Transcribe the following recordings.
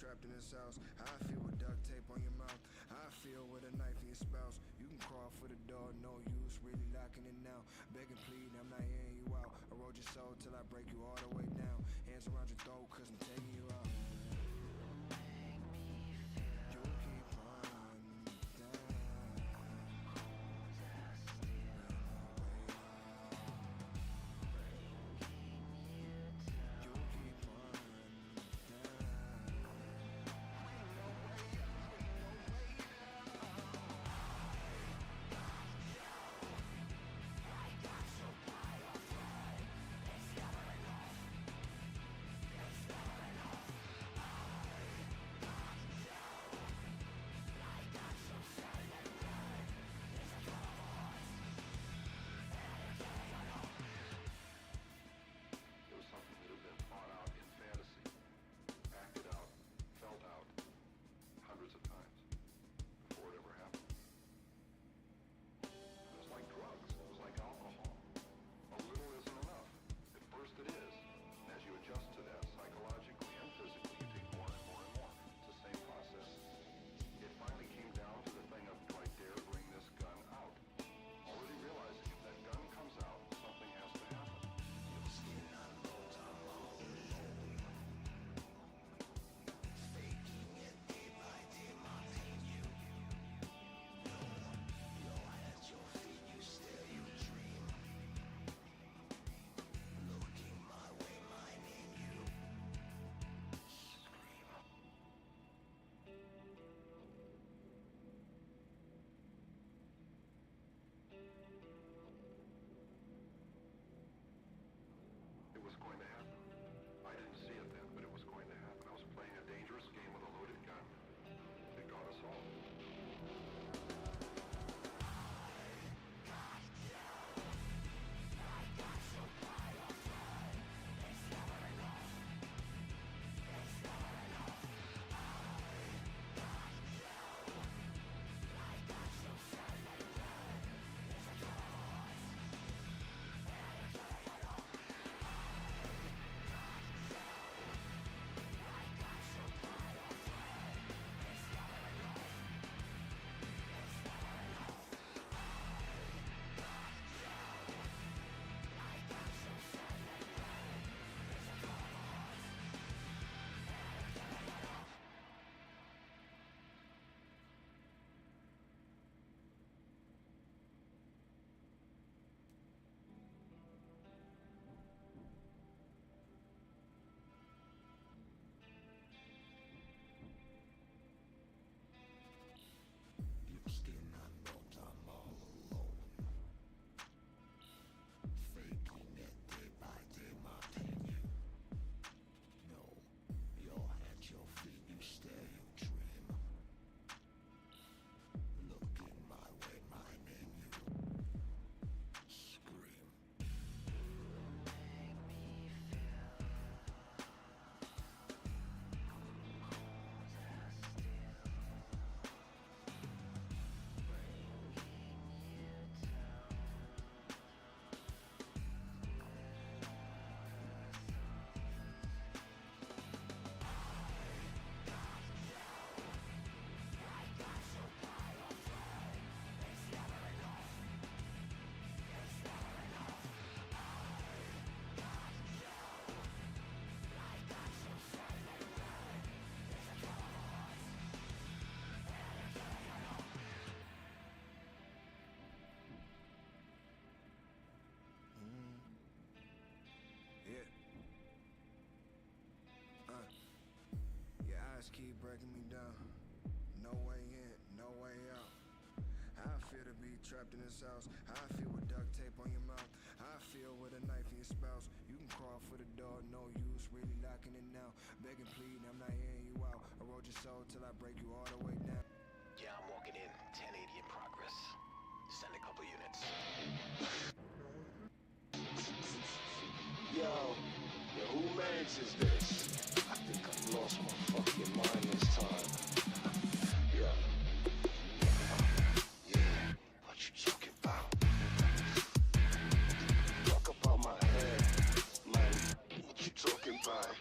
trapped in this house. How I feel with duct tape on your mouth. How I feel with a knife in your spouse. You can crawl for the door, no use, really locking it now. Begging, pleading, I'm not hearing you out. Erode your soul till I break you all the way down. Hands around your throat, cause I'm taking you out. You keep running down. It was going to happen. I didn't see it then, but it was going to happen. I was playing a dangerous game with a loaded gun. It got us all. Your eyes keep breaking me down. No way in, no way out. How I feel to be trapped in this house. How I feel with duct tape on your mouth. How I feel with a knife in your spouse. You can crawl for the door, no use, really locking it now. Begging, pleading, I'm not hearing you out. Erode your soul till I break you all the way down. Yeah, I'm walking in. 1080 in progress. Send a couple units. Yo, who manages this? I think I lost my fucking mind this time. Yeah. Yeah, what you talking about? Talk about my head, man. What you talking about?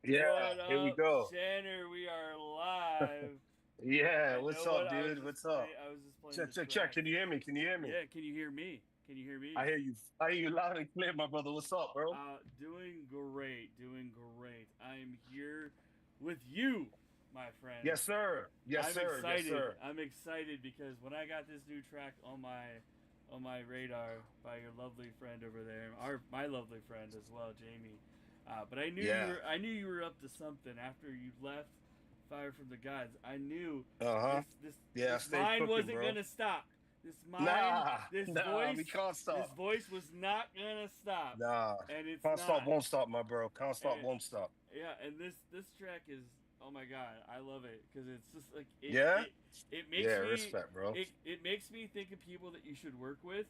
Yeah, What here we up, go. Channer? We are live. Yeah, And what's know what? up, dude? What's up? I was just playing Check, the check, check. track. Can you hear me? Can you hear me? Yeah, can you hear me? Can you hear me? I hear you. I hear you loud and clear, my brother. What's up, bro? Doing great. Doing great. I'm here with you, my friend. Yes, sir. Yes, I'm sir. Yes, excited. sir. I'm excited because when I got this new track on my radar by your lovely friend over there, my lovely friend as well, Jamie. But Yeah. I knew you were up to something after you left Fire from the Gods. I knew Uh-huh. this this Yeah, this stay mind cooking, wasn't bro. gonna stop. This mind, Nah, nah, we can't this stop. voice was not gonna stop, Nah, and it's can't stop, not. won't stop, my bro. Can't stop, And, won't stop. yeah, and this track is, oh my god, I love it because it's just like Yeah? it makes Yeah, me respect, bro. it makes me think of people that you should work with.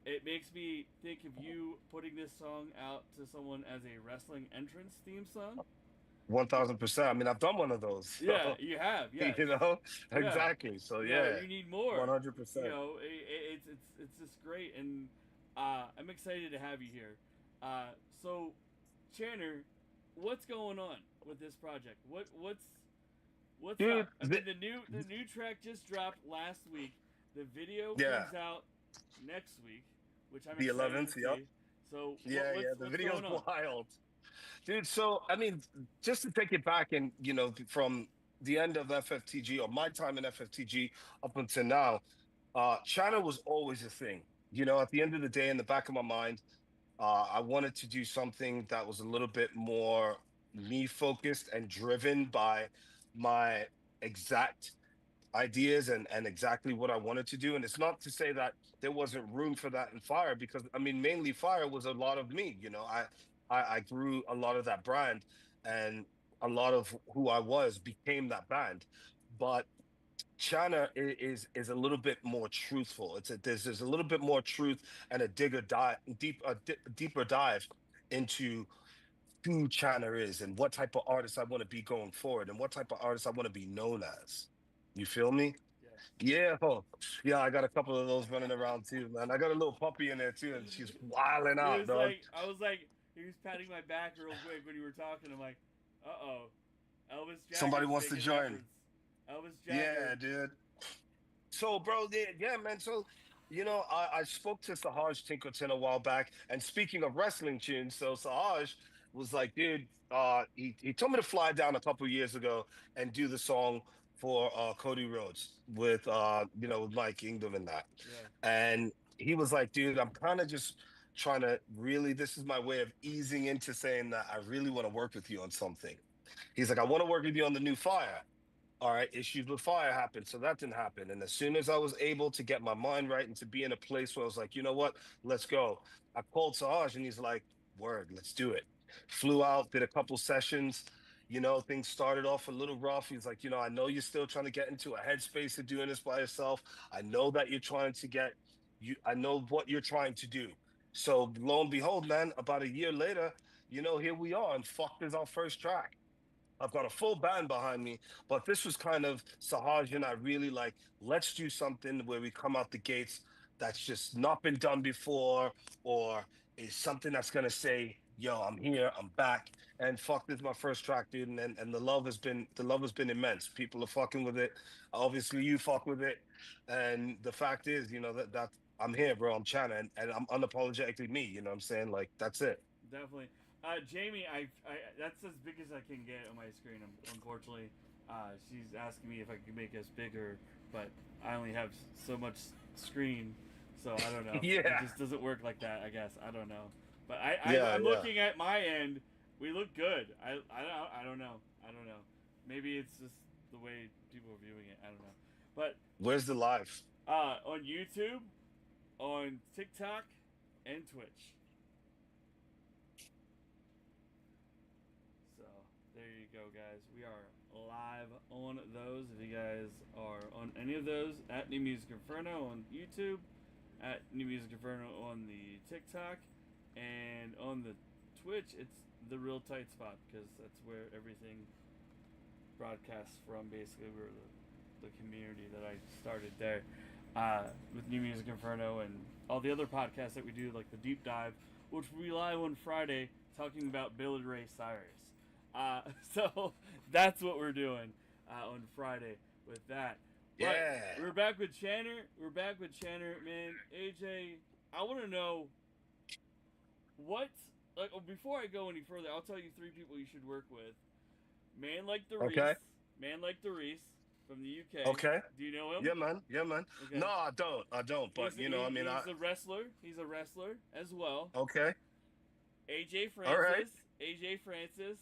It makes me think of you putting this song out to someone as a wrestling entrance theme song. 1000%. I mean, I've done one of those. Yeah, So, you have. you Yes. know, Yeah. exactly. So, Yeah. yeah, You need more. You 100%. know, it's just great, and I'm excited to have you here. So, Channer, what's going on with this project? What's Dude, up? I mean, the new track just dropped last week. The video yeah, comes out next week, which I'm the excited to 11th, yep. see. So Yeah, yeah, the what's video's going on? wild. Dude, so I mean, just to take it back and from the end of FFTG or my time in FFTG up until now, China was always a thing. At the end of the day, in the back of my mind, I wanted to do something that was a little bit more me focused and driven by my exact ideas and exactly what I wanted to do. And it's not to say that there wasn't room for that in Fire, because I mean, mainly Fire was a lot of me. I grew a lot of that brand, and a lot of who I was became that band. But China is a little bit more truthful. There's a little bit more truth and a digger dive deeper dive into who China is and what type of artist I want to be going forward and what type of artist I want to be known as. You feel me? Yeah. Yeah, yeah. I got a couple of those running around too, man. I got a little puppy in there too, and she's wilding It out, was dog. like I was like he was patting my back real quick when you were talking. I'm like, oh, Elvis Somebody Jagger's wants to making an join. entrance. Elvis Yeah, Jagger. dude. So, bro, yeah, man. So, I spoke to Sahaj Tinkerton a while back, and speaking of wrestling tunes, so Sahaj was like, dude, he told me to fly down a couple years ago and do the song for Cody Rhodes with with Mike Kingdom and that. Yeah. And he was like, dude, I'm kind of just trying to really, this is my way of easing into saying that I really want to work with you on something. He's like, I want to work with you on the new Fire. All right, issues with Fire happened, so that didn't happen. And as soon as I was able to get my mind right and to be in a place where I was like, you know what, let's go. I called Sahaj and he's like, word, let's do it. Flew out, did a couple sessions. Things started off a little rough. He's like, I know you're still trying to get into a headspace of doing this by yourself. I know that you're trying to get you. I know what you're trying to do. So lo and behold, man, about a year later, here we are, and fucked is our first track. I've got a full band behind me, but this was kind of Sahaj and I really like, let's do something where we come out the gates that's just not been done before, or is something that's gonna say, yo, I'm here, I'm back. And fuck, this is my first track, dude. And the love has been immense. People are fucking with it. Obviously you fuck with it. And the fact is, that I'm here, bro. I'm China, and I'm unapologetically me, you know what I'm saying? Like, that's it. Definitely. Jamie, that's as big as I can get on my screen. Unfortunately, she's asking me if I can make us bigger, but I only have so much screen, so I don't know. It Yeah. just doesn't work like that. I guess I don't know. But Yeah, I'm yeah. looking at my end. We look good. I don't know. I don't know. Maybe it's just the way people are viewing it. I don't know. But Where's the live? on YouTube, on TikTok, and Twitch. So there you go, guys. We are live on those. If you guys are on any of those, at New Music Inferno on YouTube, at New Music Inferno on the TikTok, and on the Twitch, it's the real tight spot because that's where everything broadcasts from. Basically, we're the community that I started there with New Music Inferno and all the other podcasts that we do, like the Deep Dive, which we live on Friday talking about Billy Ray Cyrus. So that's what we're doing on Friday with that. But Yeah. we're back with Channer. We're back with Channer, man. AJ, I want to know what. Like, before I go any further, I'll tell you 3 people you should work with. Man like the Okay. Man like the from the UK. Okay. Do you know him? Yeah, man. Yeah, man. Okay. No, I don't. I don't. But He's a wrestler. He's a wrestler as well. Okay. AJ All right. Francis. AJ Francis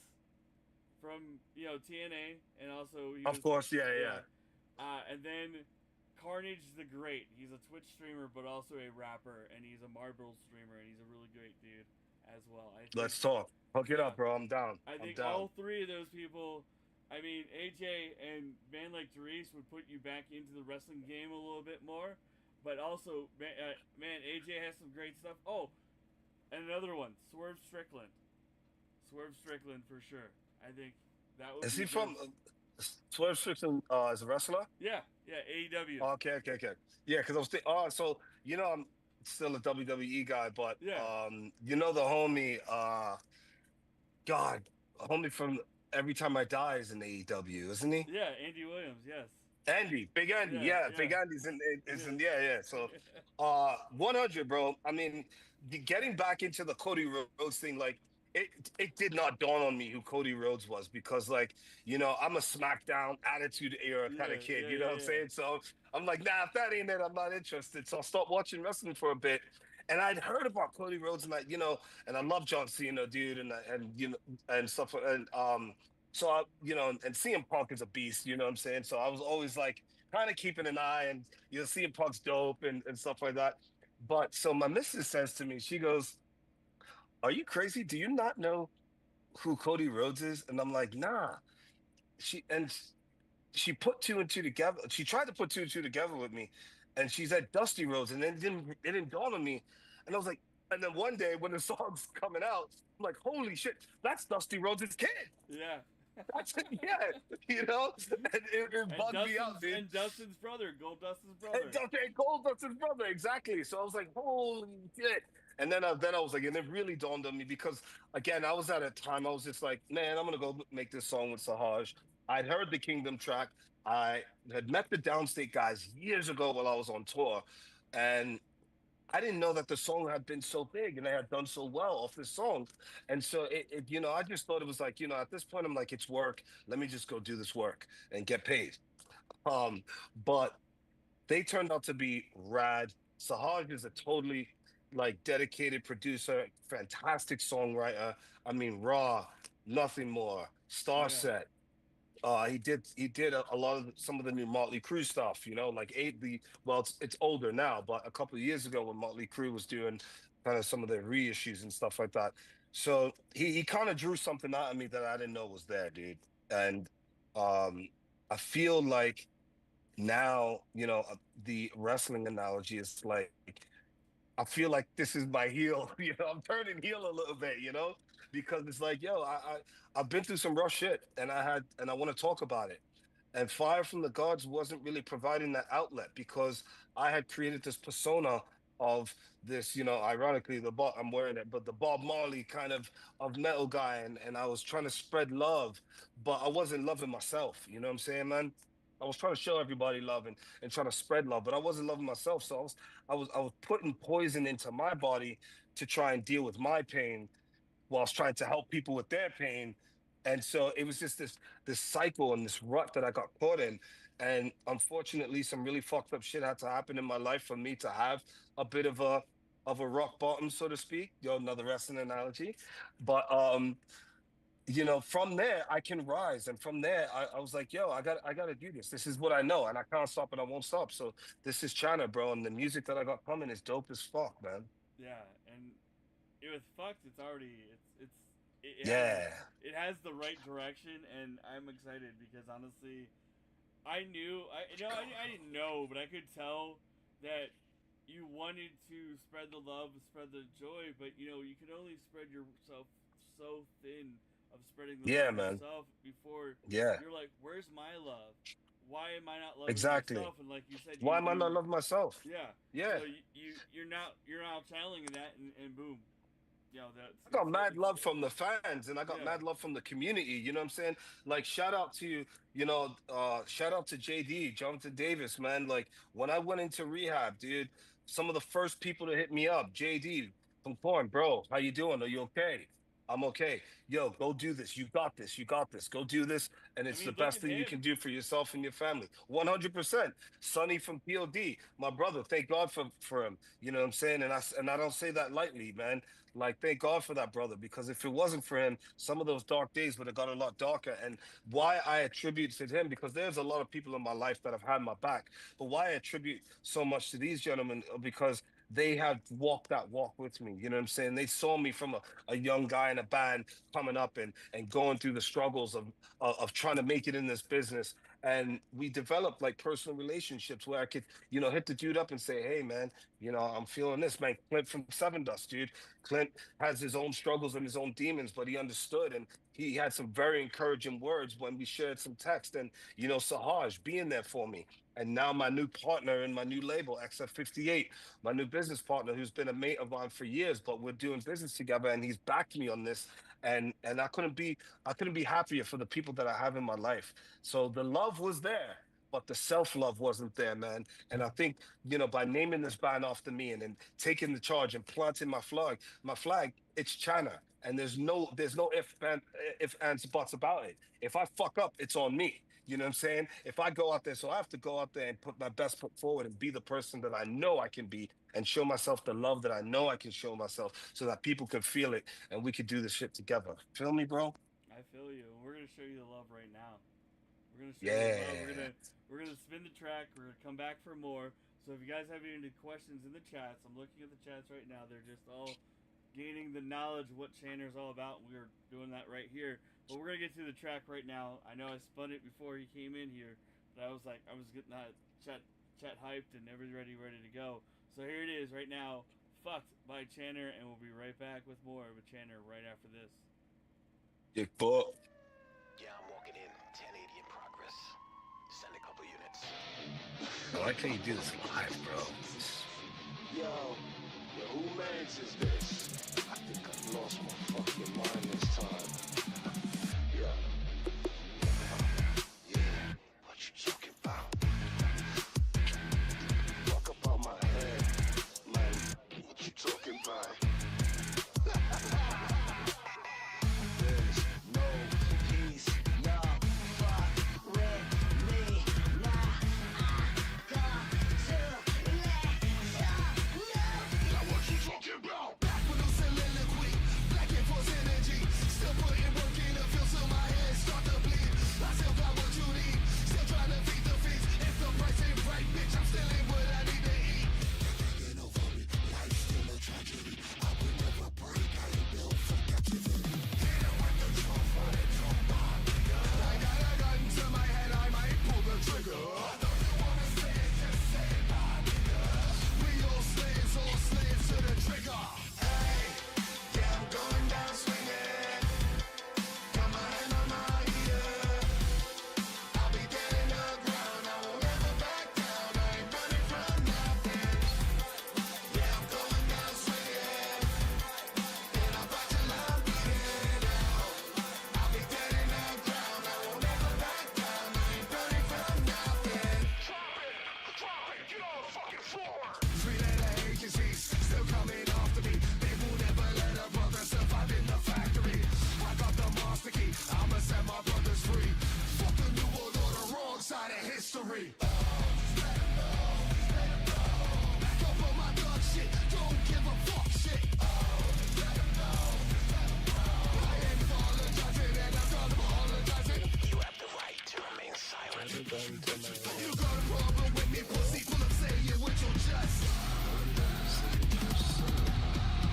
from TNA, and also Of course. Yeah. and then Carnage the Great. He's a Twitch streamer, but also a rapper, and he's a Marble streamer, and he's a really great dude as well. Let's talk. Hook it up, bro. I'm down. I think I'm down. all 3 of those people. I mean, AJ and man like Therese would put you back into the wrestling game a little bit more, but also, man, AJ has some great stuff. Oh, and another one, Swerve Strickland. Swerve Strickland for sure. I think that would. Is be he from Swerve Strickland? Is a wrestler? Yeah, AEW. Okay. Yeah, because I was thinking. So I'm still a WWE guy, but Yeah. the homie, God, homie from Every Time I Die is in AEW, isn't he? Yeah, Andy Williams. Yes. Andy, Big Andy, yeah. Big Andy's yeah. So, 100, bro. I mean, getting back into the Cody Rhodes thing, like it did not dawn on me who Cody Rhodes was because, like, I'm a SmackDown Attitude Era kind of kid. You know what I'm saying? So I'm like, nah, if that ain't it, I'm not interested. So I stopped watching wrestling for a bit. And I'd heard about Cody Rhodes and and I love John Cena, dude, and and stuff, and so and CM Punk is a beast, you know what I'm saying? So I was always like kind of keeping an eye, and CM Punk's dope and stuff like that. But so my missus says to me, she goes, "Are you crazy? Do you not know who Cody Rhodes is?" And I'm like, "Nah." She put 2 and 2 together. She tried to put 2 and 2 together with me, and she said Dusty Rhodes, and then it didn't dawn on me, and I was like, and then one day when the song's coming out, I'm like, holy shit, that's Dusty Rhodes' kid. Yeah. That's and it bugged me out, dude. And Dustin's brother, Gold Dustin's brother. And Gold Dustin's brother, exactly. So I was like, holy shit. And then I was like, and it really dawned on me because, again, I was at a time, I was just like, man, I'm going to go make this song with Sahaj. I'd heard the Kingdom track. I had met the Downstate guys years ago while I was on tour. And I didn't know that the song had been so big and they had done so well off this song. And so I just thought it was like, at this point, I'm like, it's work. Let me just go do this work and get paid. But they turned out to be rad. Sahaj is a totally dedicated producer, fantastic songwriter. I mean, raw, nothing more. Star Set. He did a lot of some of the new Motley Crue stuff, it's older now, but a couple of years ago when Motley Crue was doing kind of some of their reissues and stuff like that. So he kind of drew something out of me that I didn't know was there, dude. And I feel like now, the wrestling analogy is like, I feel like this is my heel. I'm turning heel a little bit, because it's like, I've been through some rough shit, and I want to talk about it. And Fire from the Gods wasn't really providing that outlet because I had created this persona of this, ironically, I'm wearing it, but the Bob Marley kind of metal guy, and I was trying to spread love, but I wasn't loving myself. You know what I'm saying, man? I was trying to show everybody love and trying to spread love, but I wasn't loving myself. So I was putting poison into my body to try and deal with my pain whilst trying to help people with their pain. And so it was just this cycle and this rut that I got caught in. And unfortunately, some really fucked up shit had to happen in my life for me to have a bit of a rock bottom, so to speak. Another wrestling analogy. But from there I can rise, and from there I was like, I gotta do this. This is what I know, and I can't stop, and I won't stop. So this is China, bro, and the music that I got coming is dope as fuck, man. Yeah, and it was fucked. It's already it has the right direction, and I'm excited because honestly, I didn't know, but I could tell that you wanted to spread the love, spread the joy, but you can only spread yourself so thin of spreading the love yourself before you're like, where's my love? Why am I not loving myself? And like you said, why am I not loving myself? Yeah. Yeah. So you're now channeling that, and boom, that's I got mad it's love from the fans and I got yeah. mad love from the community. You know what I'm saying? Like, shout out to JD, Jonathan Davis, man. Like, when I went into rehab, dude, some of the first people to hit me up, JD from Corn, bro, how you doing? Are you okay? I'm okay. Yo, go do this. You got this. You got this. Go do this. And I it's the mean, look best at thing you him. can do for yourself and your family. 100%. Sonny from POD, my brother, thank God for him. You know what I'm saying? And I don't say that lightly, man. Like, thank God for that brother, because if it wasn't for him, some of those dark days would have got a lot darker. And why I attribute to him, because there's a lot of people in my life that have had my back, but why I attribute so much to these gentlemen, because they have walked that walk with me. You know what I'm saying? They saw me from a young guy in a band coming up and going through the struggles of trying to make it in this business. And we developed like personal relationships where I could, hit the dude up and say, hey man, I'm feeling this, man. Clint from Seven Dust, dude. Clint has his own struggles and his own demons, but he understood, and he had some very encouraging words when we shared some text. And Sahaj being there for me. And now my new partner in my new label, XF58, my new business partner, who's been a mate of mine for years, but we're doing business together, and he's backed me on this. And I couldn't be happier for the people that I have in my life. So the love was there, but the self-love wasn't there, man. And I think, by naming this band after me and then taking the charge and planting my flag, it's China. And there's no if ands buts about it. If I fuck up, it's on me. You know what I'm saying? If I go out there, so I have to go out there and put my best foot forward and be the person that I know I can be, and show myself the love that I know I can show myself, so that people can feel it and we could do this shit together. Feel me, bro? I feel you. We're gonna show you the love right now. We're gonna show you the love. Yeah. We're gonna spin the track. We're gonna come back for more. So if you guys have any questions in the chats, I'm looking at the chats right now. They're just all gaining the knowledge of what CHNNR is all about. We're doing that right here. But we're gonna get to the track right now. I know I spun it before he came in here, but I was getting that chat hyped and everybody ready to go. So here it is right now, "Fucked" by CHNNR, and we'll be right back with more with CHNNR right after this. Dick fuck. Yeah, I'm walking in. 1080 in progress. Send a couple units. Why can't you do this live, bro? Yo, who mans is this? I think I lost my fucking mind this time. Yeah. Yeah. What you talking about? Fuck about my head, man. What you talking about? There's no peace, no fuck with me. Nah, I got to let you know. Now what you talking about? Back with no soliloquy, black and force energy. Still putting work in the field till my head start to bleed. I still got what you need, still trying to feed the feast. If the price ain't right, bitch, I'm still in what I need to eat. Taking over me, life's still a tragedy. I will never break, I ain't built for captivity. Can't wipe the drum for the drum, my nigga. I got a gun to my head, I might pull the trigger. I know you wanna say it, just say it, my nigga. We all slaves to the trigger. Hey, yeah, I'm going down swinging. Got my hand on my ear. I'll be dead in the ground, I won't ever back down. I ain't running from nothing. Yeah, I'm going down swinging. And I'll fight till I'm bleeding out. I'll be dead in the ground, I won't ever back down. I ain't running from nothing. Drop it, get on the fucking floor. 3-letter agencies still coming after me. They will never let a brother survive in the factory. I got the master key, I'ma set my brothers free. Fuck the new world order, wrong side of history. Back up on my dog shit, don't give a fuck shit. I ain't apologizing and I'm done apologizing. You have the right to remain silent. You got a problem with me, pussy, full of saying with your chest.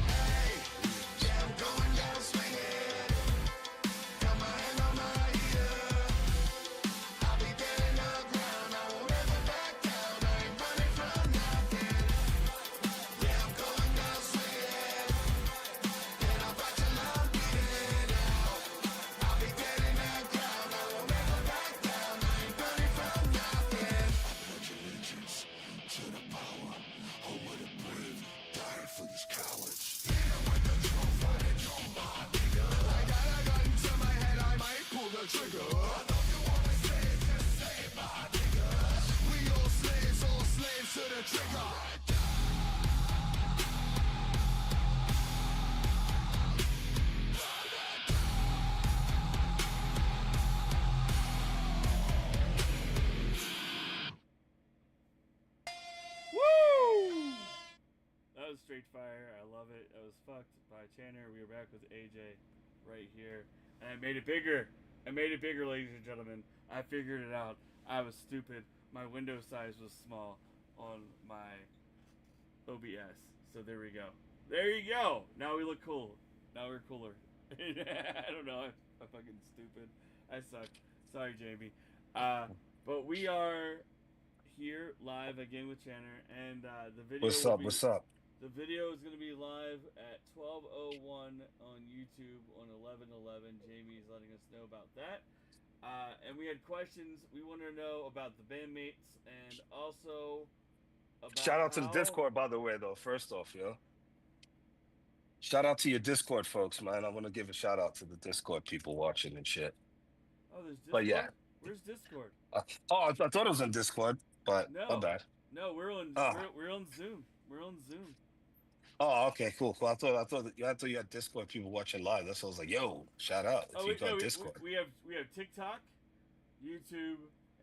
Hey, yeah, I'm going down swinging. Got my hand on my ear. I'll be dead in the ground, I won't ever back down. I ain't running from nothing. Yeah, I'm going down swinging. And I'll fight till I'm bleeding out. I'll be dead in the ground, I won't ever back down. I ain't running from nothing. the trigger. I know you wanna say it, just say it, my nigga. We all slaves to the trigger. Woo! That was straight fire. I love it. That was fucked by CHNNR. We are back with AJ right here. And I made it bigger. I made it bigger, ladies and gentlemen. I figured it out. I was stupid. My window size was small on my OBS. So there we go. There you go. Now we look cool. Now we're cooler. I don't know. I'm fucking stupid. I suck. Sorry, Jamie. But we are here live again with CHNNR, and the video. What's up? What's up? The video is going to be live at 12:01 on YouTube on 11/11. Jamie is letting us know about that. And we had questions. We wanted to know about the bandmates and also about Shout out to the Discord, by the way, though. First off, yo. Shout out to your Discord folks, man. I want to give a shout out to the Discord people watching and shit. Oh, there's Discord? But yeah. Where's Discord? I thought it was on Discord, but my bad. No, we're on we're on Zoom. We're on Zoom. Oh, okay, cool. I thought you had Discord people watching live. That's why I was like, yo, shout out. Discord. We have TikTok, YouTube,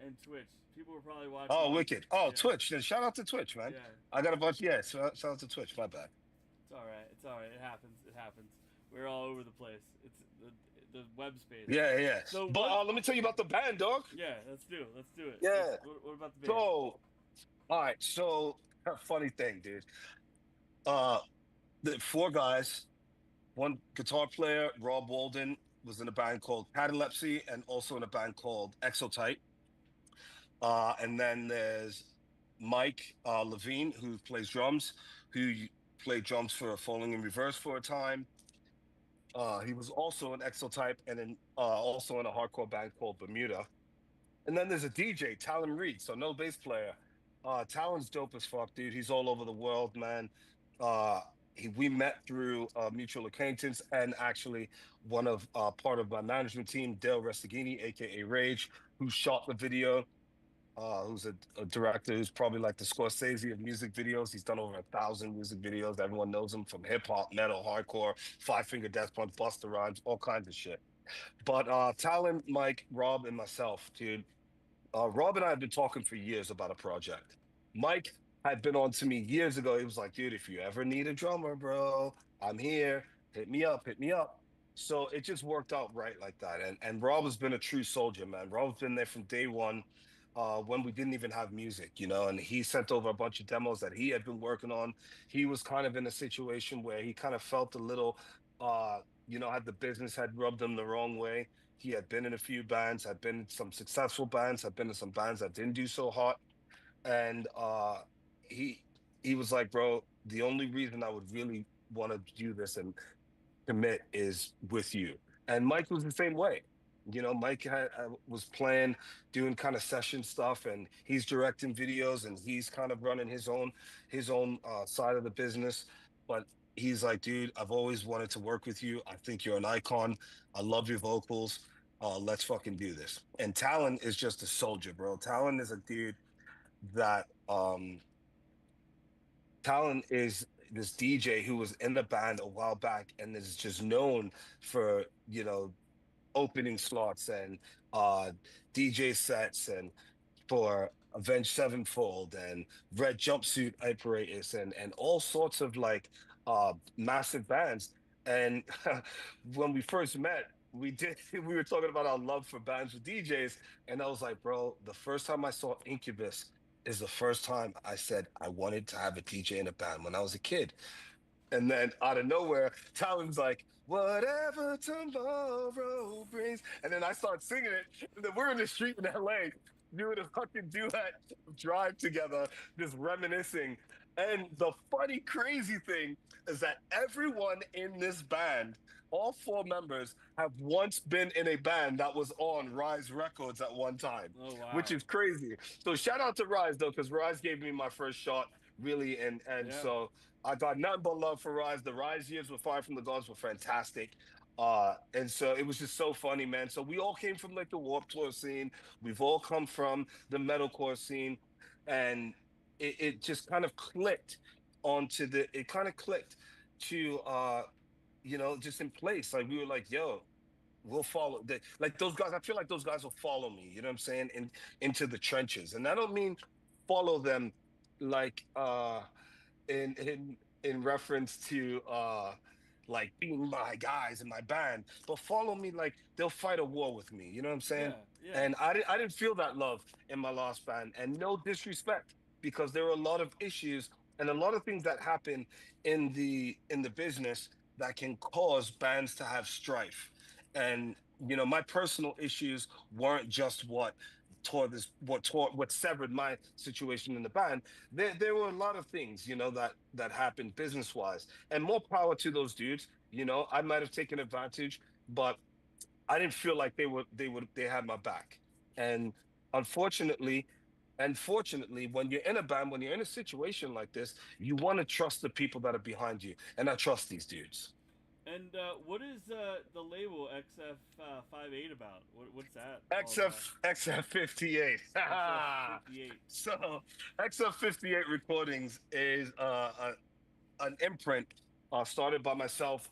and Twitch. People are probably watching. Oh, wicked. Oh, yeah. Twitch. Then shout out to Twitch, man. Yeah. I got a bunch. Yeah, shout out to Twitch. My bad. It's all right. It's all right. It happens. It happens. We're all over the place. It's the web space. Yeah. So but let me tell you about the band, dog. Yeah, let's do it. Yeah. What about the band? So, all right. So, funny thing, dude. The 4 guys, one guitar player, Rob Walden, was in a band called Catalepsy and also in a band called Exotype. And then there's Mike Levine, who plays drums, who played drums for Falling in Reverse for a time. He was also in Exotype and also in a hardcore band called Bermuda. And then there's a DJ, Talon Reed, so no bass player. Talon's dope as fuck, dude. He's all over the world, man. We met through mutual acquaintance, and actually part of my management team, Dale Restaghini, aka Rage, who shot the video. Who's a director who's probably like the Scorsese of music videos. He's done over 1,000 music videos. Everyone knows him from hip hop, metal, hardcore, Five Finger Death Punch, Busta Rhymes, all kinds of shit. But Talon, Mike, Rob, and myself, dude. Rob and I have been talking for years about a project. Mike had been on to me years ago. He was like, dude, if you ever need a drummer, bro, I'm here. Hit me up. So it just worked out right like that. And Rob has been a true soldier, man. Rob's been there from day one, when we didn't even have music, and he sent over a bunch of demos that he had been working on. He was kind of in a situation where he kind of felt a little, had the business had rubbed him the wrong way. He had been in a few bands, had been in some successful bands, had been in some bands that didn't do so hot. And he was like, bro, the only reason I would really want to do this and commit is with you. And Mike was the same way. Mike was playing, doing kind of session stuff, and he's directing videos, and he's kind of running his own side of the business. But he's like, dude, I've always wanted to work with you. I think you're an icon. I love your vocals. Let's fucking do this. And Talon is just a soldier, bro. Talon is a dude that Talon is this DJ who was in the band a while back and is just known for, opening slots and DJ sets, and for Avenged Sevenfold and Red Jumpsuit Apparatus and all sorts of like massive bands. And when we first met, we were talking about our love for bands with DJs, and I was like, bro, the first time I saw Incubus is the first time I said I wanted to have a DJ in a band when I was a kid. And then out of nowhere, Talon's like, whatever tomorrow brings. And then I start singing it. And then we're in the street in LA doing a fucking duet drive together, just reminiscing. And the funny, crazy thing is that everyone in this band, all 4 members, have once been in a band that was on Rise Records at one time. Oh, wow. Which is crazy. So shout out to Rise, though, because Rise gave me my first shot, really. And Yeah. so I got nothing but love for Rise. The Rise years with Fire from the Gods were fantastic. And so it was just so funny, man. So we all came from like the Warped Tour scene. We've all come from the metalcore scene, and it just kind of clicked it kind of clicked to just in place. Like we were like, yo, we'll follow like those guys. I feel like those guys will follow me, you know what I'm saying, into the trenches. And I don't mean follow them like in reference to like being my guys in my band, but follow me like they'll fight a war with me, you know what I'm saying? Yeah, yeah. And I didn't feel that love in my last band, and no disrespect, because there were a lot of issues and a lot of things that happen in the business that can cause bands to have strife. And my personal issues weren't just what severed my situation in the band. There were a lot of things, that happened business wise, and more power to those dudes. I might have taken advantage, but I didn't feel like they had my back. And unfortunately, when you're in a band, when you're in a situation like this, you want to trust the people that are behind you, and I trust these dudes. And what is the label XF 58 about? What's that all about? XF58. XF 58. So XF58 Recordings is an imprint started by myself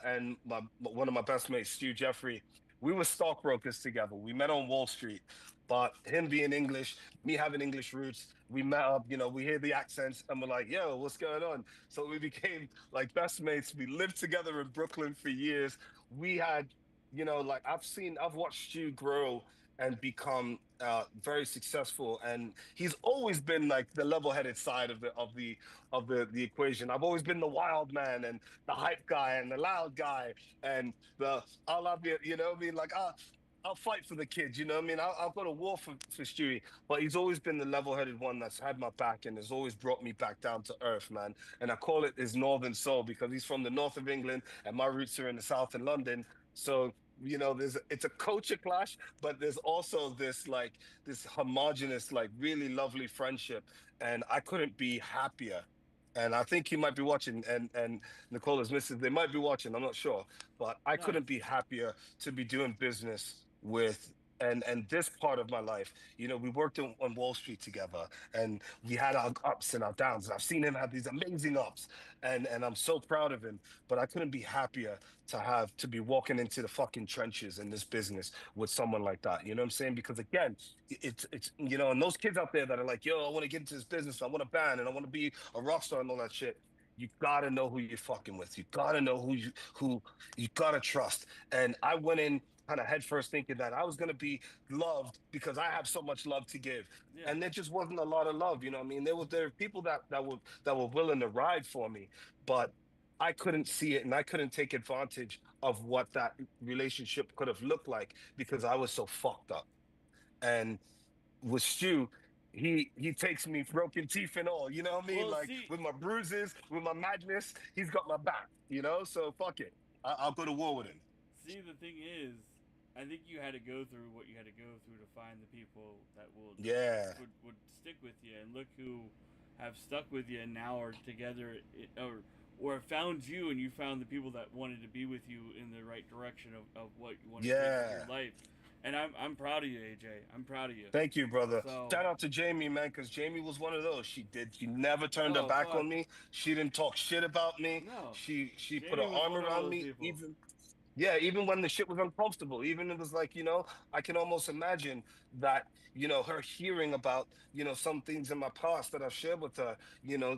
and one of my best mates, Stu Jeffrey. We were stockbrokers together. We met on Wall Street, but him being English, me having English roots, we met up. We hear the accents, and we're like, "Yo, what's going on?" So we became like best mates. We lived together in Brooklyn for years. We had, like I've watched Stu grow and become very successful, and he's always been like the level-headed side of the equation. I've always been the wild man and the hype guy and the loud guy and the I'll love you, you know what I mean? Like I'll fight for the kids, you know what I mean? I'll go to war for Stewie, but he's always been the level-headed one that's had my back and has always brought me back down to earth, man. And I call it his northern soul because he's from the north of England and my roots are in the south in London. So it's a culture clash, but there's also this homogenous, like really lovely friendship, and I couldn't be happier. And I think he might be watching, and Nicola's missus, they might be watching. I'm not sure, but I Nice. couldn't be happier to be doing business with. And this part of my life, we worked on Wall Street together, and we had our ups and our downs. And I've seen him have these amazing ups, and I'm so proud of him. But I couldn't be happier to be walking into the fucking trenches in this business with someone like that. You know what I'm saying? Because again, it's and those kids out there that are like, yo, I want to get into this business, I want a band, and I want to be a rock star and all that shit. You gotta know who you're fucking with. You gotta know who you gotta trust. And I went in kind of headfirst thinking that I was gonna be loved because I have so much love to give. Yeah. And there just wasn't a lot of love, you know what I mean? There were people that were willing to ride for me, but I couldn't see it and I couldn't take advantage of what that relationship could have looked like because I was so fucked up. And with Stu, he takes me broken teeth and all, you know what I mean? Well, Like see, with my bruises, with my madness, he's got my back, So fuck it. I'll go to war with him. the thing is, I think you had to go through what you had to go through to find the people that Yeah. would stick with you, and look who have stuck with you and now are together, or found you, and you found the people that wanted to be with you in the right direction of what you wanted to do in your Yeah. life. And I'm proud of you, AJ. I'm proud of you. Thank you, brother. So, Shout out to Jamie, man, because Jamie was one of those. She never turned her oh back fuck, on me. She didn't talk shit about me. no, She put her Jamie was arm one of around those me, people. even yeah, even when the shit was uncomfortable, even it was like, I can almost imagine that, her hearing about, some things in my past that I've shared with her,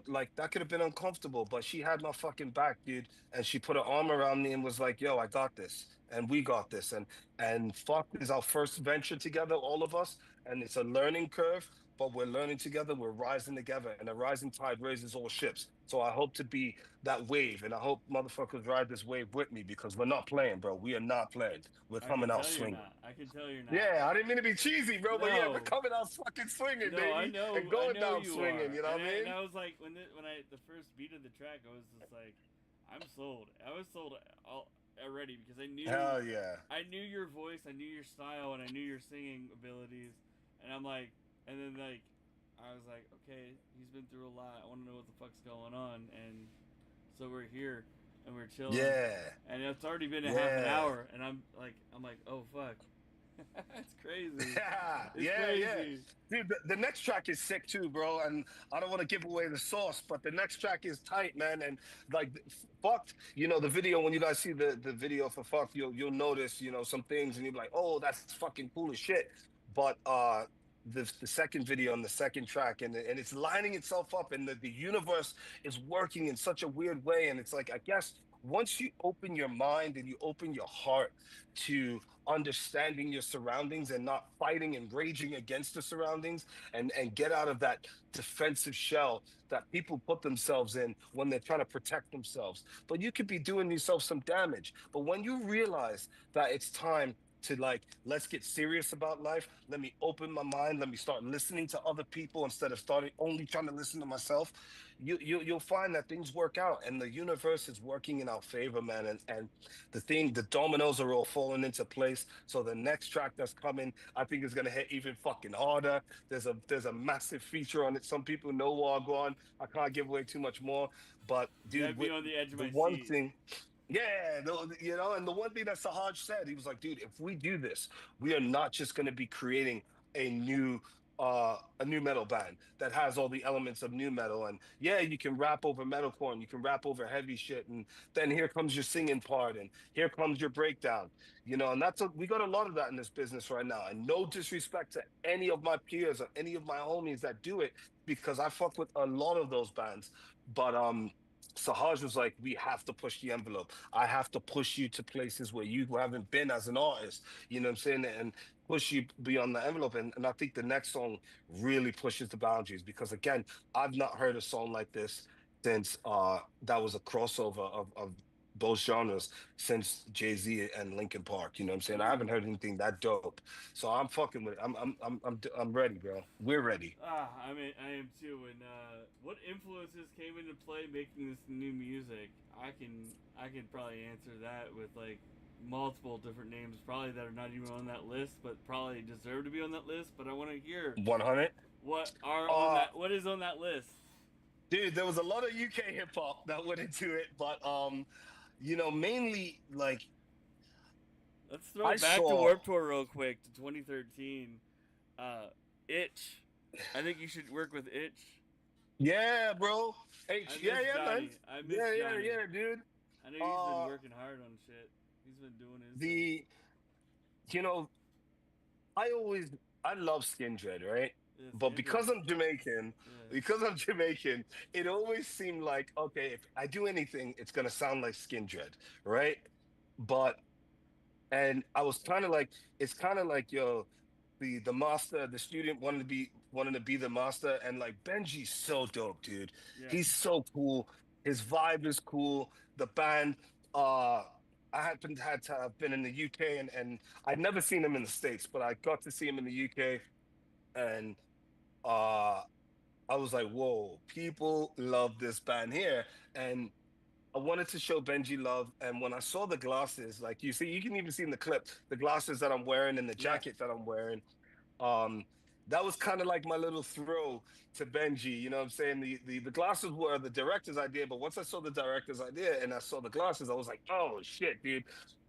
like that could have been uncomfortable, but she had my fucking back, dude. And she put her arm around me and was like, yo, I got this. And we got this. And fuck is our first venture together, all of us. And it's a learning curve, but we're learning together, we're rising together, and a rising tide raises all ships. So I hope to be that wave, and I hope motherfuckers ride this wave with me because we're not playing, bro. We are not playing. We're I can coming out tell you're swinging. not. I can tell you're not. Yeah, I didn't mean to be cheesy, bro, but yeah, we're No. coming out fucking swinging, No, I baby, know, and going I know down you swinging. are. You know what I mean? And I was like, when the first beat of the track, I was just like, I'm sold. I was sold already because Hell yeah. I knew your voice, I knew your style, and I knew your singing abilities, and I'm like, and then like, I was like, okay, he's been through a lot. I want to know what the fuck's going on, and so we're here. and we're chilling. Yeah. And it's already been a half an Yeah. hour, and I'm like, oh fuck, it's crazy. Yeah, It's yeah, crazy. yeah. Dude, the next track is sick too, bro. And I don't want to give away the sauce, but the next track is tight, man. And like, fucked, the video, when you guys see the video for fuck, you'll notice, some things, and you'll be like, oh, that's fucking cool as shit. But the second video and the second track, and it's lining itself up, and the universe is working in such a weird way. And it's like, I guess once you open your mind and you open your heart to understanding your surroundings and not fighting and raging against the surroundings, and get out of that defensive shell that people put themselves in when they're trying to protect themselves, but you could be doing yourself some damage. But when you realize that it's time to, like, let's get serious about life, let me open my mind, let me start listening to other people instead of starting only trying to listen to myself, you'll find that things work out, and the universe is working in our favor, man. And the dominoes are all falling into place. So the next track that's coming, I think, is gonna hit even fucking harder. There's a massive feature on it. Some people know Wagwan. I can't give away too much more, but You dude, have me on the edge of the my one seat. thing. Yeah, and the one thing that Sahaj said, he was like, dude, if we do this, we are not just going to be creating a new metal band that has all the elements of new metal. And yeah, you can rap over metalcore and you can rap over heavy shit, and then here comes your singing part, and here comes your breakdown. And we got a lot of that in this business right now. And no disrespect to any of my peers or any of my homies that do it, because I fuck with a lot of those bands. But Sahaj was like, we have to push the envelope. I have to push you to places where you haven't been as an artist. You know what I'm saying? And push you beyond the envelope. And I think the next song really pushes the boundaries, because again, I've not heard a song like this since that was a crossover of both genres, since Jay-Z and Linkin Park. You know what I'm saying? I haven't heard anything that dope. So I'm fucking with it. I'm ready, bro. We're ready. I mean, I am too. And what influences came into play making this new music? I can probably answer that with like multiple different names, probably that are not even on that list, but probably deserve to be on that list. But I want to hear 100. what are on that. What is on that list? Dude, there was a lot of UK hip hop that went into it, but mainly like Let's throw I it back to saw. Warped Tour real quick to 2013. Itch. I think you should work with Itch. Yeah, bro. I Yeah, miss man. Johnny. I miss Johnny. Yeah, dude. I know he's been working hard on shit. He's been doing his thing. You know, I love skin dread, right? Yeah, But Sandra. because I'm Jamaican, it always seemed like, okay, if I do anything, it's gonna sound like skin dread, right? But and I was kind of like, it's kind of like, yo, the master, the student wanted to be the master, and like Benji's so dope, dude. Yeah. He's so cool. His vibe is cool. The band, uh, I had to have been in the UK, and I'd never seen him in the States, but I got to see him in the UK, and uh, I was like, whoa, people love this band here, and I wanted to show Benji love. And when I saw the glasses, like you see, you can even see in the clip, the glasses that I'm wearing and the Yeah. jacket that I'm wearing, um, that was kind of like my little throw to Benji. You know what I'm saying? The glasses were the director's idea, but once I saw the director's idea and I saw the glasses, I was like, oh shit, dude.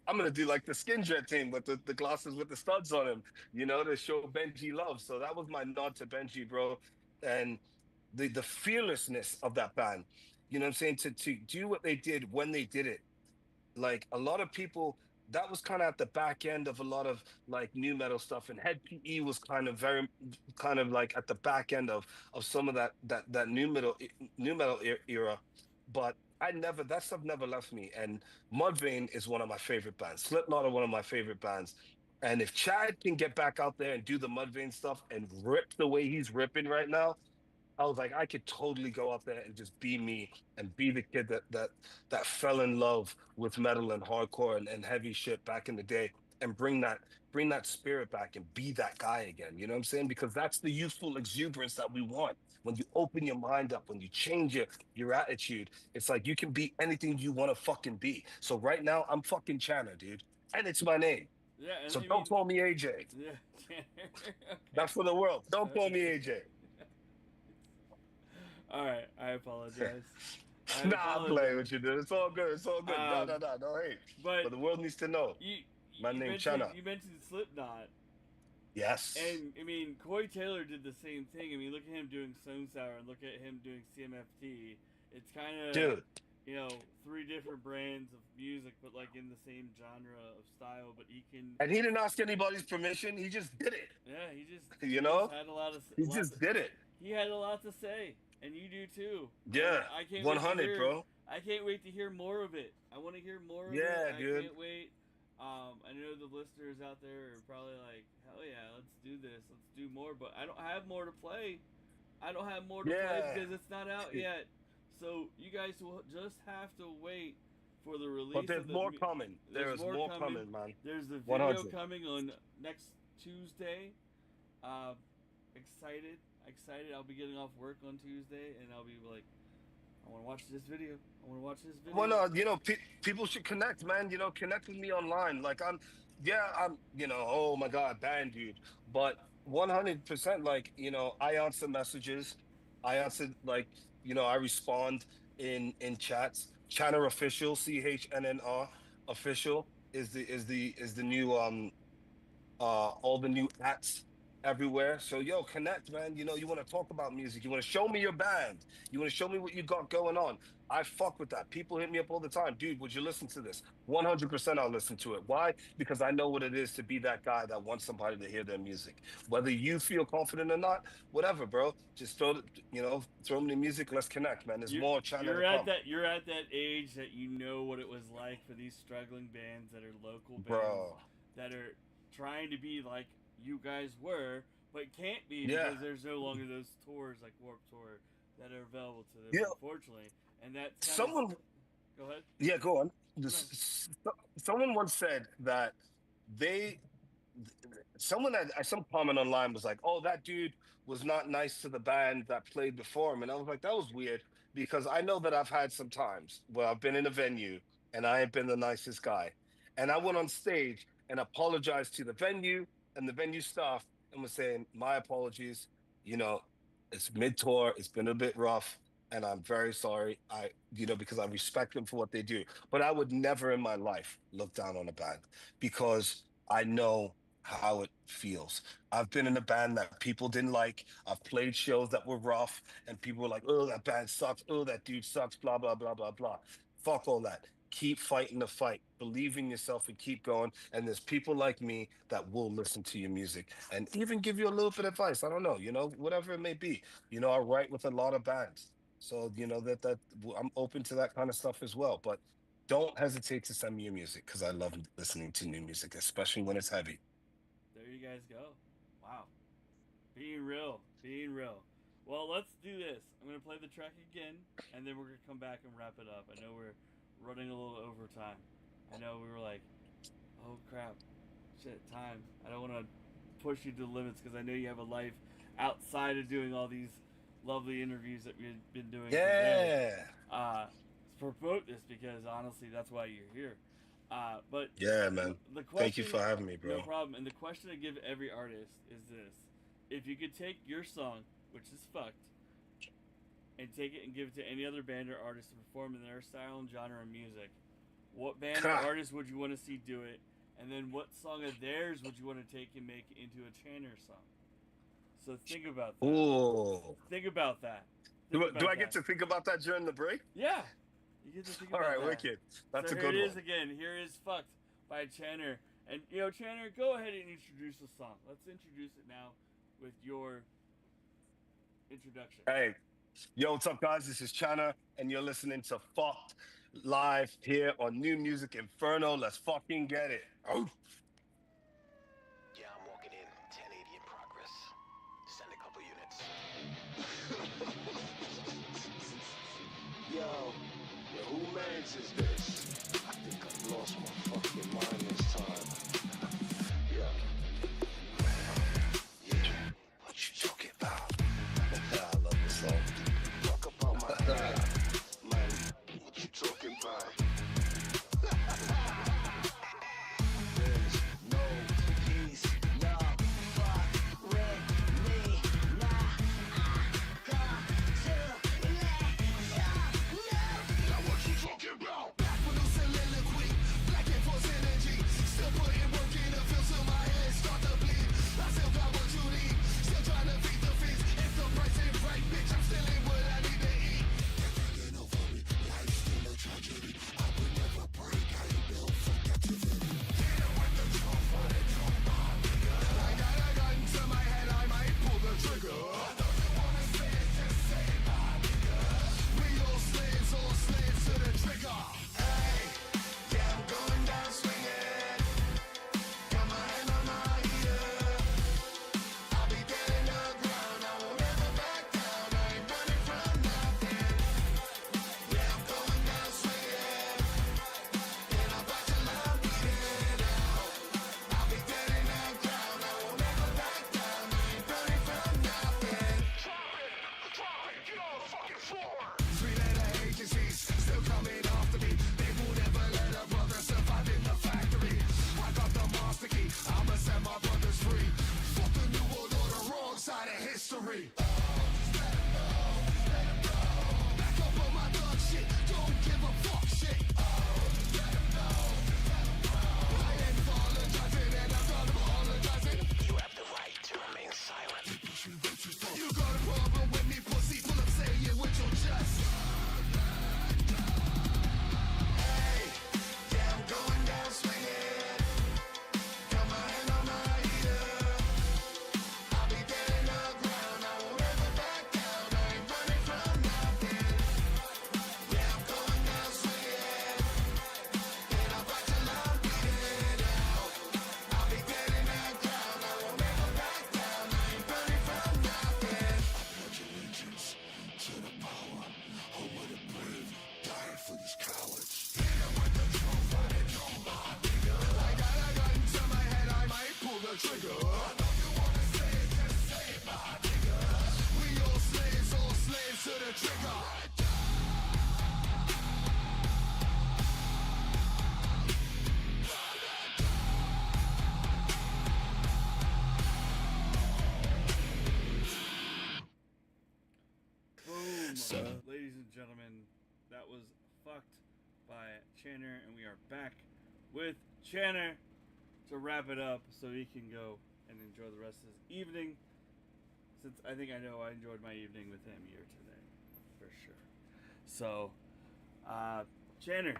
I'm gonna do like the skin jet thing with the glasses with the studs on them, to show Benji love. So that was my nod to Benji, bro. And the fearlessness of that band, you know what I'm saying, to do what they did when they did it. Like a lot of people, that was kind of at the back end of a lot of like new metal stuff, and Head PE was kind of like at the back end of some of that new metal era. But that stuff never left me. And Mudvayne is one of my favorite bands. Slipknot are one of my favorite bands. And if Chad can get back out there and do the Mudvayne stuff and rip the way he's ripping right now, I was like, I could totally go out there and just be me and be the kid that fell in love with metal and hardcore and heavy shit back in the day, and bring that spirit back and be that guy again. You know what I'm saying? Because that's the youthful exuberance that we want. When you open your mind up, when you change your attitude, it's like you can be anything you want to fucking be. So right now, I'm fucking Chana, dude, and it's my name. Yeah. And So I don't mean, call me AJ. Yeah. Okay. That's for the world. Don't call me AJ. All right. I apologize. I Nah, I'm playing apologize. with you, dude. It's all good. It's all good. No, Um, no, no, no hate. but But the world needs to know. you My name Chana. you mentioned Slipknot, Yes. and I mean Corey Taylor did the same thing. I mean, look at him doing Stone Sour, and look at him doing CMFT. It's kind of Dude. three different brands of music, but like in the same genre of style. But he can, And he didn't ask anybody's permission. He just did it. yeah, he just You know? had a lot of He just did it. he had a lot to say, and you do too. Yeah. I can't 100, wait to hear, bro. I can't wait to hear more of it. I want to hear more of Yeah, it. dude. I can't wait. I know the listeners out there are probably like, hell yeah, let's do this. Let's do more. But I don't have more to play. I don't have more to play Yeah. because it's not out yet. So you guys will just have to wait for the release. But there's of the more coming. there's There is more coming, man. There's the video 100. coming on next Tuesday. Excited. I'll be getting off work on Tuesday, and I'll be like, I want to watch this video. Well, no, people should connect, man. Connect with me online. Like I'm, oh my God, band dude. But 100%, like, I answer messages. I answer, like, I respond in chats. Channel official, CHNNR official is the new all the new ats everywhere. So connect, man. You want to talk about music. You want to show me your band. You want to show me what you got going on. I fuck with that. People hit me up all the time. Dude, would you listen to this? 100% I'll listen to it. Why? Because I know what it is to be that guy that wants somebody to hear their music. Whether you feel confident or not, whatever, bro. Just throw me the music. Let's connect, man. There's more channel You're to at come. you're at that age that you know what it was like for these struggling bands that are local bands Bro. that are trying to be like you guys were, but can't be Yeah. because there's no longer those tours like Warped Tour that are available to them, Yeah. unfortunately. And that Someone go ahead. Yeah, go on. Someone once said that someone at some comment online was like, "Oh, that dude was not nice to the band that played before him," and I was like, "That was weird," because I know that I've had some times where I've been in a venue and I ain't been the nicest guy, and I went on stage and apologized to the venue and the venue staff and was saying, "My apologies. It's mid-tour. It's been a bit rough." And I'm very sorry. Because I respect them for what they do. But I would never in my life look down on a band because I know how it feels. I've been in a band that people didn't like. I've played shows that were rough and people were like, "Oh, that band sucks. Oh, that dude sucks, blah, blah, blah, blah, blah." Fuck all that. Keep fighting the fight. Believe in yourself and keep going. And there's people like me that will listen to your music and even give you a little bit of advice. I don't know, whatever it may be. I write with a lot of bands. So, that I'm open to that kind of stuff as well. But don't hesitate to send me your music because I love listening to new music, especially when it's heavy. There you guys go. Wow. Being real. Well, let's do this. I'm going to play the track again, and then we're going to come back and wrap it up. I know we're running a little over time. I know we were like, oh crap, shit, time. I don't want to push you to the limits because I know you have a life outside of doing all these lovely interviews that we've been doing today. Promote this because honestly that's why you're here. But yeah, man, the question, thank you for having me, bro. No problem. And the question I give every artist is this: if you could take your song, which is fucked, and take it and give it to any other band or artist to perform in their style and genre of music, what band or artist would you want to see do it? And then what song of theirs would you want to take and make into a CHNNR song? So think about that. Ooh. Think about that. Do I get to think about that during the break? Yeah. You get to think about that. All right, that. wicked. That's a good one. one. Here it is again. Here is Fucked by CHNNR. And, CHNNR, go ahead and introduce the song. Let's introduce it now with your introduction. Hey. Yo, what's up, guys? This is CHNNR, and you're listening to Fucked live here on New Music Inferno. Let's fucking get it. Oh. Yeah, I'm walking in. 1080 in progress. Send a couple units. Yo, who man's is this? I think I've lost my fucking mind this time. Yeah. What you talking about? I love this song. Talk about my dad. Man, what you talking about? There's no peace, no fuck with me. Nah, I got to let some know. free. Back up on my dog shit, don't give a fuck shit. I ain't apologizing and I'm not apologizing. You have the right to remain silent. You got a problem with me, pussy, full of say it with your chest. Hey, yeah, I'm going down swinging. Got my hand on my heater. I'll be dead in the ground, I won't ever back down. I ain't running from nothing. Yeah, I'm going down swinging. And I'll fight till I'm bleeding out. I'll be dead in the ground, I won't ever back down. I ain't running from nothing. Pledge allegiance to the power, home of the brave, dying for these cowards. Hit 'em with the truth, I didn't know my nigga. I got a gun to my head, I might pull the trigger. I know you wanna say it, just say it, my nigga. We all slaves to the trigger. Boom. Ladies and gentlemen, that was Fucked by Channer, and we are back with Channer to wrap it up so he can go and enjoy the rest of his evening. Since I think I know I enjoyed my evening with him here today, for sure. So, Channer,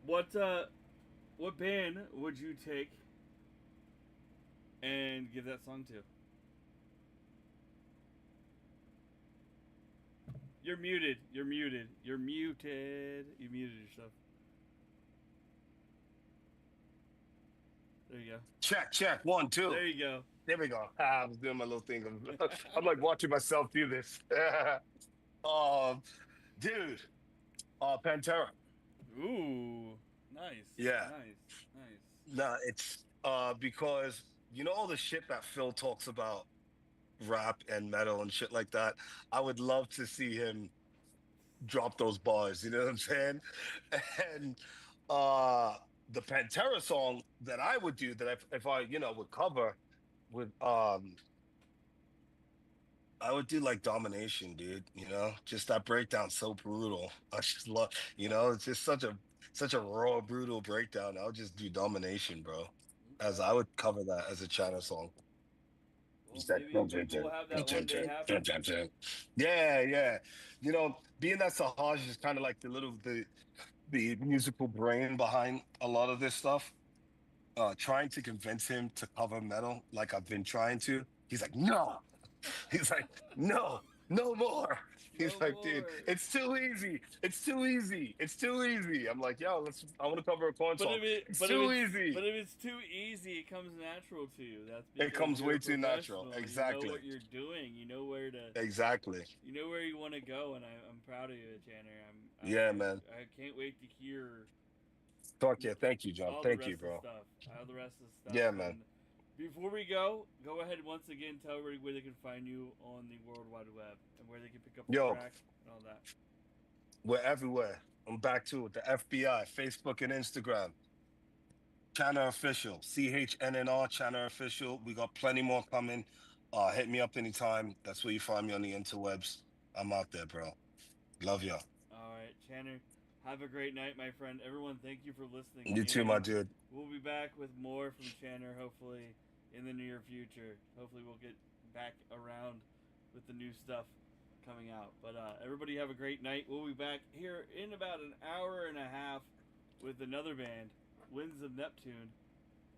what band would you take and give that song to? You're muted. You're muted. You're muted. You muted yourself. There you go. Check. 1, 2. There you go. There we go. I was doing my little thing. I'm like watching myself do this. Dude, Pantera. Ooh, nice. Yeah. Nice. Nah, it's because you know all the shit that Phil talks about rap and metal and shit like that. I would love to see him drop those bars, you know what I'm saying? And the Pantera song that I would do that if I would cover would I would do like Domination, dude, just that breakdown so brutal. I just love, it's just such a raw brutal breakdown. I would just do Domination, bro. As I would cover that as a China song. Well, maybe we'll have that one day happen. Yeah. Being that Sahaj is kind of like the musical brain behind a lot of this stuff. Trying to convince him to cover metal, like I've been trying to. He's like, no. He's like, no more. He's like, dude, it's too easy. I'm like, yo, I want to cover a corn song. It's too easy. But if it's too easy, it comes natural to you. That's it comes way too natural. Exactly. You know what you're doing. You know where to. Exactly. You know where you want to go, and I'm proud of you, Channer. Yeah, man. I can't wait to hear. Talk, yeah. Thank you, John. Thank you, bro. All the rest of the stuff. Yeah, man. Before we go ahead once again, tell everybody where they can find you on the World Wide Web and where they can pick up the track and all that. We're everywhere. I'm back to it. The FBI, Facebook and Instagram. CHNNR Official. CHNNR, CHNNR Official. We got plenty more coming. Hit me up anytime. That's where you find me on the interwebs. I'm out there, bro. Love y'all. All right, Channer. Have a great night, my friend. Everyone, thank you for listening. You too, my dude. We'll be back with more from Channer, hopefully, in the near future. Hopefully, we'll get back around with the new stuff coming out. But everybody have a great night. We'll be back here in about an hour and a half with another band, Winds of Neptune,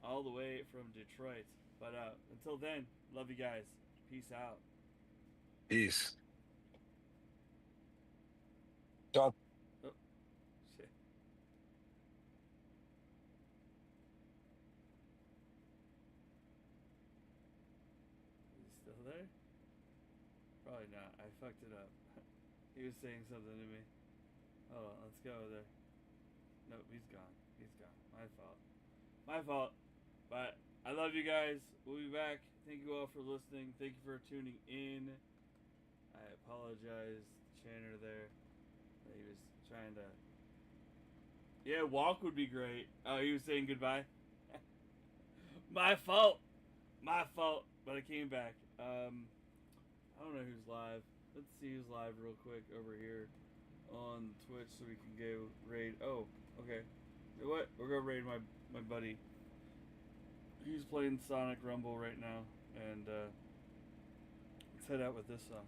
all the way from Detroit. But until then, love you guys. Peace out. Peace. John. There? Probably not. I fucked it up. He was saying something to me. Hold on, let's go there. Nope, he's gone. My fault. But I love you guys. We'll be back. Thank you all for listening. Thank you for tuning in. I apologize to Channer there. He was trying to... Yeah, walk would be great. Oh, he was saying goodbye? My fault. But I came back. I don't know who's live. Let's see who's live real quick over here on Twitch so we can go raid. Oh, okay. You know what? We're gonna raid my buddy. He's playing Sonic Rumble right now, and let's head out with this song.